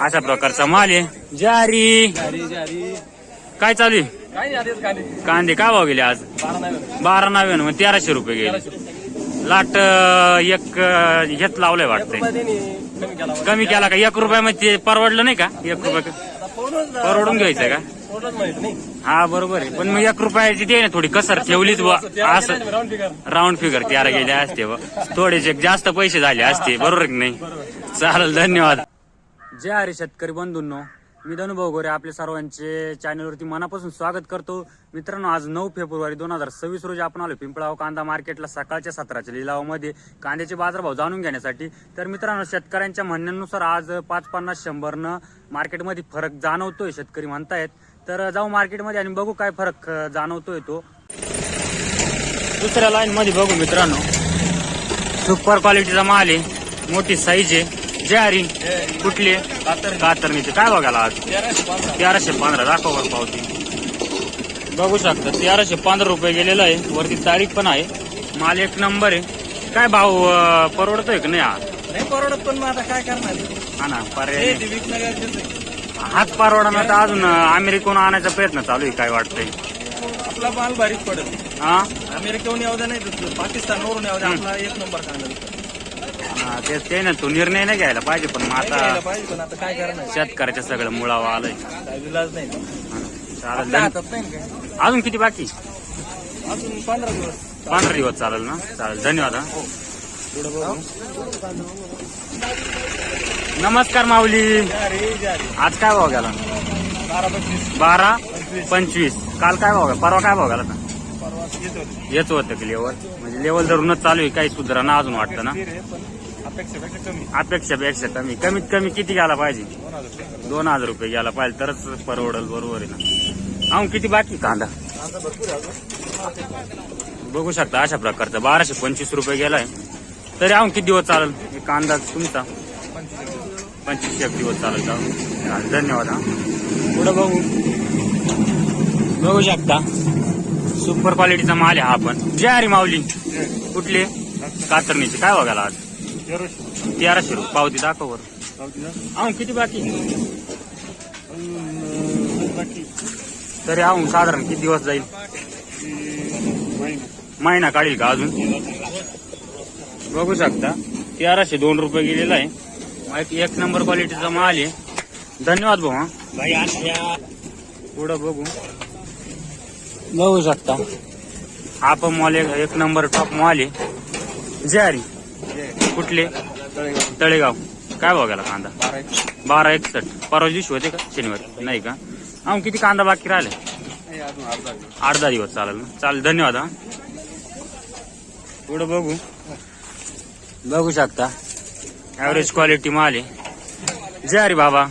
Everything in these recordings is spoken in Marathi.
अशा प्रकारचा माल आहे. ज्वारी काय चालू आहे? कांदे काय भाव गेले आज? 12,90 मग 1300 रुपये गेले. लाट एक हेच लावलंय वाटतंय. कमी केला का? 1 रुपयामध्ये ते परवडलं नाही का? 1 रुपये परवडून घ्यायचं का? हा बरोबर आहे, पण मग 1 रुपयाची ते ना थोडी कसर ठेवलीच बा. असं राऊंड फिगर त्याला गेले असते बा, थोडेसे जास्त पैसे झाले असते. बरोबर की नाही? चालेल, धन्यवाद. जय हरी शेतकरी बंधूंनो, मी धनुभाऊ गोरे आपल्या सर्वांचे चॅनलवरती मनापासून स्वागत करतो. मित्रांनो, आज 9 फेब्रुवारी 2026 रोजी आपण आलो पिंपळाव कांदा मार्केटला सकाळच्या 17च्या लिलावामध्ये कांद्याचे बाजारभाव जाणून घेण्यासाठी. तर मित्रांनो, शेतकऱ्यांच्या म्हणण्यानुसार आज 5-50-100 मार्केटमध्ये फरक जाणवतोय शेतकरी म्हणतायत. तर जाऊ मार्केटमध्ये आणि बघू काय फरक जाणवतोय तो. दुसऱ्या लाईन मध्ये बघू मित्रांनो, सुपर क्वालिटीचा माल आहे, मोठी साईज आहे. ज्वारी कुठली? कातरणीचे काय बघायला आज? 1315. दाखव वर पावती. बघू शकता 1315 रुपये गेलेला आहे. वरती तारीख पण आहे. माल एक नंबर आहे. काय भाव परवडतोय का? नाही परवडत, पण आता काय करणार? हा ना, पर्याय हाच परवडा. तर अजून अमेरिकेहून आणायचा प्रयत्न चालू आहे. काय वाटतंय? आपला माल भारीच पडेल. हा, अमेरिकेहून येऊ द्या, नाही पाकिस्तानवरून येऊ द्या, आपला एक नंबर कांदा. ते ना, तू निर्णय नाही घ्यायला पाहिजे, पण मग आता पाहिजे, पण आता काय करणार? शेतकऱ्याच्या सगळं मुळावं आलंय. इलाज नाही. अजून किती बाकी? अजून 15 दिवस. 15 दिवस चालेल ना? चालेल, धन्यवाद. नमस्कार माऊली. आज काय भाव गेला? 12-25. काल काय भाव? परवा काय भाव गेला? येच होतं की लेवल, म्हणजे लेवल धरूनच चालू आहे. काही सुधारणा अजून वाटतं ना? अपेक्षापेक्षा कमी. कमीत कमी किती घ्यायला पाहिजे? 2000 रुपये घ्यायला पाहिजे, तरच परवडल. बरोबर आहे ना? अहो, किती बाकी कांदा? बघू शकता अशा प्रकारचा 1225 रुपये गेलाय. तरी अहो किती दिवस चालेल कांदा तुमचा? 25 दिवस चालेल. धन्यवाद. हा, पुढं बघू शकता सुपर क्वालिटीचा माल आहे हा पण. ज्वारी माऊली कुठली? कातरणीची काय बघायला आज? 1300 रुपये. पावती दाखव वर. अहो किती बाकी? तरी अहो साधारण किती दिवस जाईल? महिना काढील का अजून? बघू शकता 1302 रुपये गेलेला आहे. एक नंबर क्वालिटीचा माल आहे. धन्यवाद भाऊ. हा, पुढं बघू शकता हा पण मॉल एक नंबर टॉप मॉल आहे. ज्वारी कुठले? तळेगाव. काय बघायला कांदा? 1261. परवा दिवशी होते का? शनिवारी नाही का? अहो किती कांदा बाकी राहिले? 8-10 दिवस चालेल ना? चालेल, धन्यवाद. हा, पुढं बघू शकता ऍव्हरेज क्वालिटी माल आहे. ज्वारी बाबा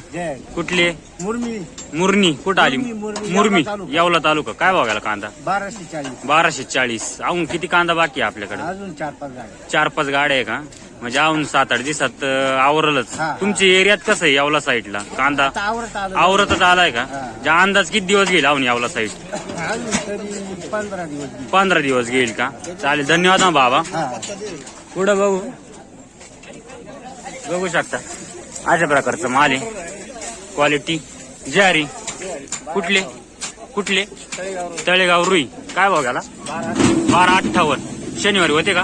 कुठली? मुरणी. कुठं आली? मुरमी, येवला तालुका. काय बघायला कांदा? 1240. अजून किती कांदा बाकी आहे आपल्याकडे? अजून 4-5 गाड्या आहे का? म्हणजे अजून 7-8 दिवसात आवरलच. तुमच्या एरियात कसं आहे येवला साईडला कांदा? आवरतच आलाय का? ज्या अंदाज किती दिवस घेईल अजून येवला साईड? 15 दिवस घेईल का? चालेल, धन्यवाद. हा बाबा. पुढं बघू शकता अशा प्रकारचं माल आहे. क्वालिटी ज्वारी कुठले? तळेगाव रुई. काय बघायला? 1258. शनिवारी होते का?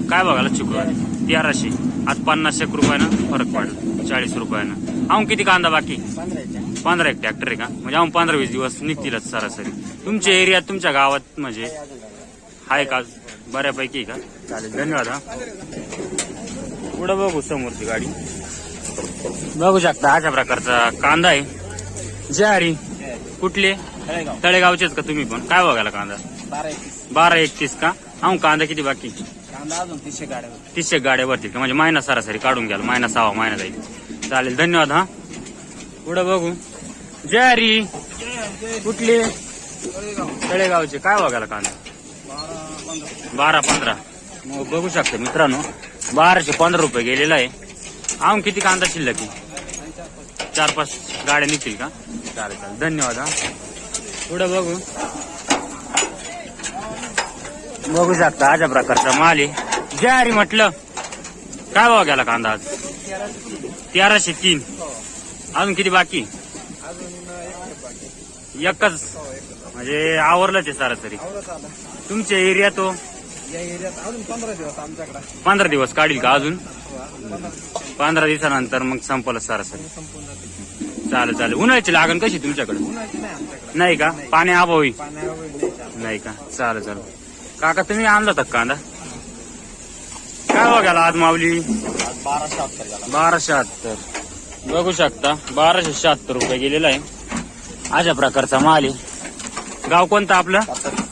काय बघायला? शुक्रवारी 1300. आज 50 रुपयानं फरक पडला, 40 रुपयानं. अहो किती कांदा बाकी? 15 ट्रॅक्टर आहे का? म्हणजे अहो 15-20 दिवस निघतीलच सरासरी. तुमच्या एरियात तुमच्या गावात म्हणजे आहे का बऱ्यापैकी का? चालेल, धन्यवाद. हा, पुढं बघू समोरची गाडी. बघू शकता अशा प्रकारचा कांदा आहे. ज्वारी कुठले? तळेगावचेच का तुम्ही पण? काय बघायला कांदा? 1231 का? अहो कांदा किती बाकी? कांदा अजून 30 गाड्यावरती का? म्हणजे महिना सरासरी काढून घ्याल, महिना 6 महिना जाईल. चालेल, धन्यवाद. हा, पुढं बघू ज्वारी कुठली? तळेगावचे. काय बघायला कांदा? 1215. मग बघू शकता मित्रांनो 1215 रुपये गेलेला आहे. अहो किती कांदा शिल्लक? 4-5 गाड्या निघतील का? चालेल, धन्यवाद. हा, पुढं बघू शकता अशा प्रकारचा माल आहे. ज्वारी म्हटलं काय भाव गेला कांदा आज? 1303. अजून किती बाकी? एकच म्हणजे आवरलंच आहे सरासरी. तुमच्या एरिया तो या एरियात अजून 15 दिवस आमच्याकडे 15 दिवस काढील का अजून? 15 दिवसानंतर मग संपलं सरासरी. संपून जाते. चालेल. उन्हाळ्याची लागण कशी तुमच्याकडे? उन्हाळ्याची नाही आमच्याकडे. नाही का? पाणी अभावी पाण्यावर नाही चालत. नाही का? चालेल. काका तुम्ही आणला होता कांदा? काय बघायला आज माऊली? 1270 बघू शकता. 1276 रुपये गेलेला आहे. अशा प्रकारचा माल आहे. गाव कोणतं आपलं?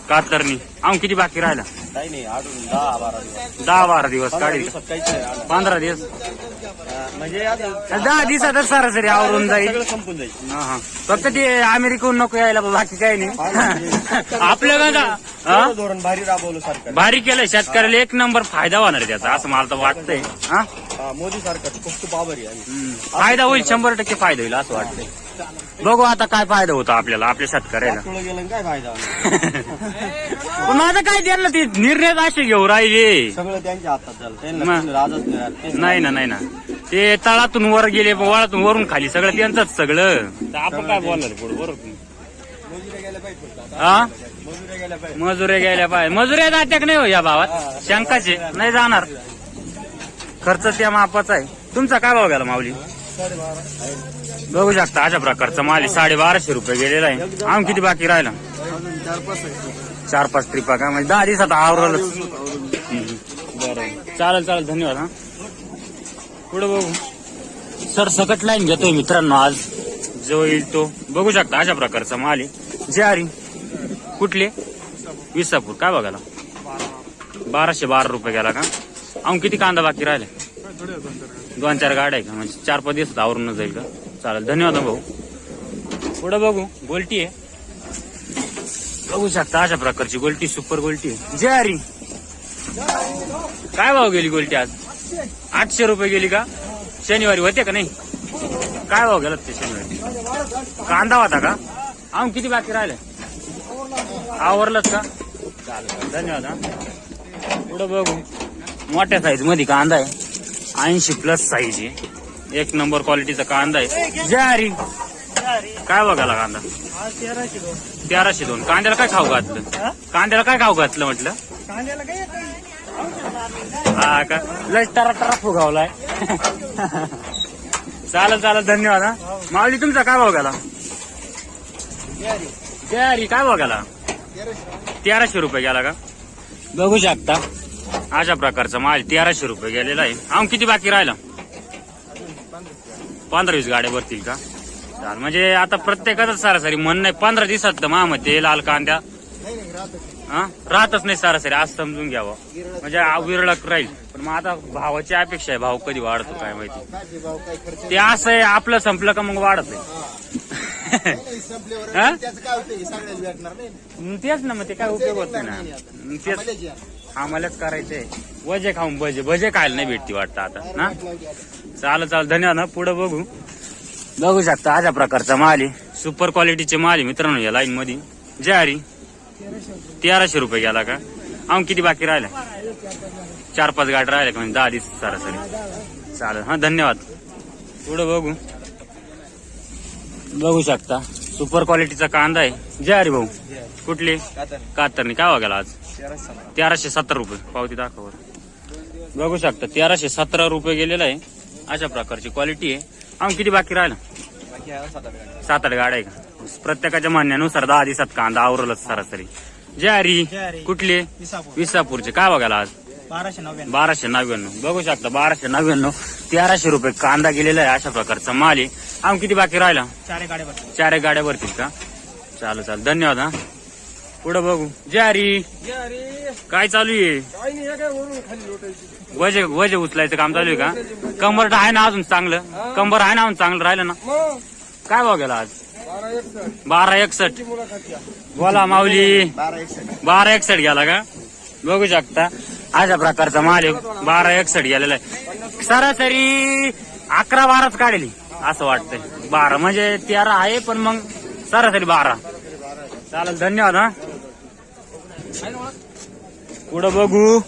कातरणी. अजून किती बाकी राहिला? काही नाही अजून 10-12 दिवस. 10-12 दिवस काढील. काहीच नाही. 15 दिवस म्हणजे आज 10 दिवसातच सरासरी आवरून जाईल. सगळं संपून जाईल. हा. फक्त ते अमेरिकेहून नको यायला बाकी काही नाही. आपल्या गावात धोरण भारी राबवलं सरकार. भारी केलंय. शेतकऱ्याला एक नंबर फायदा होणार आहे त्याचा असं मला तर वाटतंय. हा मोदी सरकार खूप आभारी आहे. फायदा होईल. 100% फायदा होईल असं वाटतंय. बघू आता काय फायदा होतो आपल्याला आपल्या शेतकऱ्याला. पुढे गेलं काय फायदा? पण माझं काय त्यांना ते निर्णय असे घेऊ राहिले. सगळं त्यांच्या हातात झालं. त्यांना मग. राजच नाही राहत. नाही ना ते तळातून वर गेले वळातून वरून खाली सगळं त्यांचंच सगळं. तर आपण काय बोलणार पुढे बरोबर? मजुऱ्या गेल्या पाहिजे. हा मजुऱ्या गेल्या पाहिजे. मजुऱ्या गेल्या पाहिजे. मजुऱ्या जात्याक नाही हो या भावात. शंकाचे नाही जाणार. खर्च त्या मापाचा आहे. तुमचा काय भाव गेला माऊली? 12.5. बघू शकता अशा प्रकारचा माल आहे. 1250 रुपये गेलेला आहे. अजून किती बाकी राहिला? अजून 4-5 आहे. 4-5 ट्रिपा का म्हणजे 10 दिवसात आवरलंच. बरं चालेल. धन्यवाद. हा पुढे बघू. सर सकट लाईन घेतोय मित्रांनो आज जो येईल तो. बघू शकता अशा प्रकारचा माल आहे. ज्वारी कुठले? विसापूर. काय बघायला? 1212 रुपये गेला का? अजून किती कांदा बाकी राहिले? 2-4 गाड्या आहे का? म्हणजे 4-5 दिवसात आवरून जाईल का? चालेल. धन्यवाद भाऊ. पुढे बघू. गोलटी आहे. बघू शकता अशा प्रकारची गोलटी. सुपर गोलटी आहे. ज्वारी काय भाव गेली गोलटी आज? 800 रुपये गेली का? शनिवारी होते का नाही? काय भाव गेला ते शनिवारी? कांदा होता का? अजून किती बाकी राहिले? आवरलंच का? चालेल. धन्यवाद. हा पुढे बघू. मोठ्या साईज मध्ये कांदा आहे. 80+ साईज आहे. एक नंबर क्वालिटीचा कांदा आहे. ज्वारी काय बघायला कांदा? 1302. कांद्याला काय खाऊ घातलं? कांद्याला काय खाऊ घातलं म्हटलं? कांद्याला काय हा का? लय टरा फुगावलाय. चालेल. धन्यवाद. हा माऊली तुमचा काय भाव गेला? ज्वारी काय भाव गेला? 1300 रुपये गेला का? बघू शकता अशा प्रकारचा माल 1300 रुपये गेलेला आहे. अजून किती बाकी राहिला? 15-20 गाड्या भरतील का? चाल म्हणजे आता प्रत्येकाच सरासरी म्हणणं नाही 15 दिवसात तर मामध्ये लाल कांद्या राहतच नाही सरासरी. आज समजून घ्यावं म्हणजे विरळक राहील. पण मग आता भावाची अपेक्षा आहे. भाव कधी वाढतो काय माहिती. ते असं आहे आपलं संपलं का मग वाढत आहे. तेच ना मग ते काय उपयोग होत नाही ना. तेच आम्हालाच करायचंय. वजे खाऊन भजे खायला नाही भेटती वाटतं आता ना. चालेल. धन्यवाद. पुढे बघू शकता अशा प्रकारचा माल आहे. सुपर क्वालिटीचे माल आहे मित्रांनो या लाईन मध्ये. ज्वारी 1300 रुपये गेला का? अजून किती बाकी राहिला? 4-5 गाड्या राहिल्या का? म्हणजे 10 दिवस सरासरी. चालेल. हा धन्यवाद. पुढे बघू शकता सुपर क्वालिटीचा कांदा आहे. ज्वारी भाऊ कुठली? कातरणी. काय वागायला आज? 1317 रुपये. पावती दाखव. बघू शकता 1317 रुपये गेलेला आहे. अशा प्रकारची क्वालिटी आहे. अजून किती बाकी राहिला? 7-8 गाड्या आहे का? प्रत्येकाच्या म्हणण्यानुसार 10 दिवसात कांदा आवरलंच सरासरी. ज्वारी कुठली? विसापूरचे. काय बघायला आज? 1299. बघू शकता 1299. 1300 रुपये कांदा गेलेला आहे. अशा प्रकारचा माल आहे. अजून किती बाकी राहिला? 4 गाड्या भरतील का? चालेल. धन्यवाद. हा पुढे बघू. ज्वारी काय चालू आहे? वजे उचलायचं काम चालू आहे का? कंबर आहे ना अजून चांगलं? कंबर आहे ना अजून चांगलं राहिलं ना? काय भाव गेला आज? 1261. बोला माऊली. 1261 गेला का? बघू शकता अशा प्रकारचा माल आहे. 1261 गेलेला आहे. सरासरी 11-12च काढली असं वाटतंय. 12 म्हणजे 13 आहे पण मग सरासरी 12. चालेल. धन्यवाद. हा पुढे बघू.